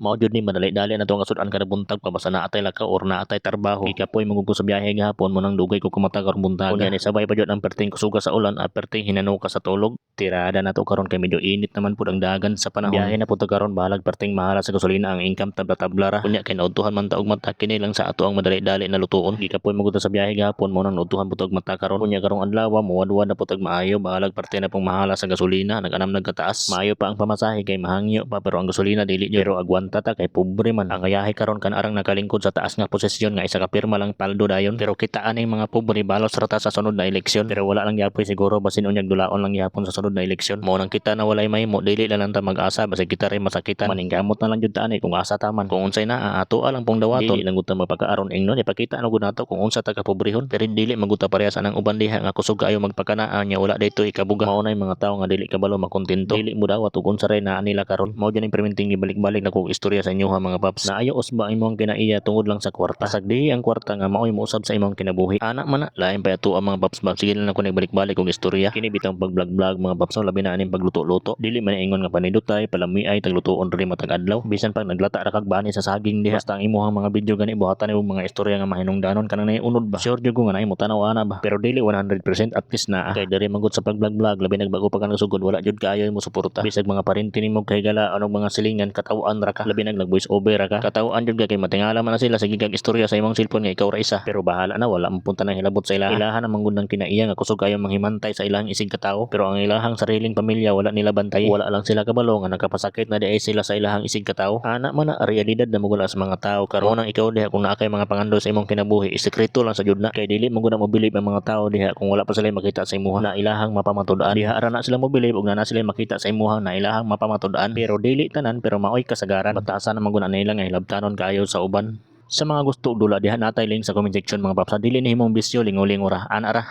Mao jud ni madali-dali na to ang kasudan kada buntag pabasa na atay lakaw or na atay trabaho. Ikapoy magugol sa biyahe gahapon mo nang dugay ko kumata karon buntaga. Kunya ni sabay pa jud ang perting kusuga sa ulan at perting hinanuka sa tulog. Tirada na to karon kay medyo init naman pud ang dagan sa panahon. Biyahe na pud to karon bahalag perting mahala sa gasolina ang income tabla-tabla ra. Kunya kay naudtuhan man ta og mata kini lang sa ato ang madali-dali na lutuon. Ikapoy magugol sa biyahe gahapon mo nang naudtuhan pud og mata karon. Kunya karong adlaw mo wadwad na pud og maayo bahalag parte na pong mahala sa gasolina naganam nagkataas. Maayo pa ang pamasahe kay mahangyo pa pero ang gasolina dili jud. Pero agwanta ta kay pobre man ang ayahe karon kan arang nakalingkod sa taas nga posisyon nga isa ka pirma lang paldo dayon. Pero kitaan ang mga pobre balos rata sa sunod na eleksyon. Pero wala lang yapoy siguro basin unyag dulaon lang yapon sa sunod na eleksyon. Mo nang kita na walay mahimo dili na lang ta mag-asa basi kita rin masakitan. Maningkamot na lang jud ta ani kung asa taman. Kung unsay naa ato lang pong dawaton. Dili lang gud ta magpakaaron ingnon ipakita na gud nato kung unsa ta ka pobrehon. Pero dili maguta parehas anang uban diha nga kusog kaayo magpakanaan nya wala daytoy ikabuga. Mao nay mga tawo nga dili kabalo makontento. Dili mo dawat ug unsa ray naa nila karon. Mao jud perminting gibalik-balik na kog istorya sa inyo ha mga paps. Naayo usba imong kinaiya tungod lang sa kwarta. Sagdi ang kwarta nga maoy mousab sa imong kinabuhi. Ana man na lain pa ato ang mga paps ba. Sige lang ko nagbalik-balik og istorya. Kini bitang pag-vlog-vlog mga paps labi na aning pagluto-luto. Dili man ingon nga panidutay palamiay taglutoon diri matag adlaw. Bisan pag naglata ra kag bani sa saging diha. Basta ang imong mga video gani buhatan og mga istorya nga mahinungdanon kanang naiunod ba. Sure jud ko nga nay mo tanaw ana ba. Pero dili 100% at least na. Kay diri magud sa pag-vlog-vlog labi nagbago pa ka nagsugod wala jud kaayo mo suporta. Bisag mga parente nimo kay gala anog mga silingan katawan ra ka. Labi nag-voice over ra ka. Katawan jud kay matingala man na sila sa gigag istorya sa imong cellphone nga ikaw ra isa. Pero bahala na wala mpunta na hilabot sa ilahan. Ilahan ang manggundang kinaiya nga kusog kayo manghimantay sa ilahang isig katawo. Pero ang ilahang sariling pamilya wala nila bantay. Wala lang sila kabalo nga nakapasakit na diay sila sa ilahang isig katawo. Ana man na realidad na magula sa mga tao karon ang ikaw diha kung naa kay mga pangando sa imong kinabuhi isekreto lang sa jud na kay dili mo gud mobilib ang mga tao diha kung wala pa sila makita sa imuha na ilahang mapamatud-an. Diha ara na sila mobilib ug na sila makita sa imuha na ilahang mapamatud-an. Pero dili tanan pero maoy kasagaran. Batasan naman gud nila nga hilabtanon kaayo sa uban. Sa mga gusto dula diha natay link sa comment section mga paps. Dili ni himong bisyo lingo-lingo ra ana ra.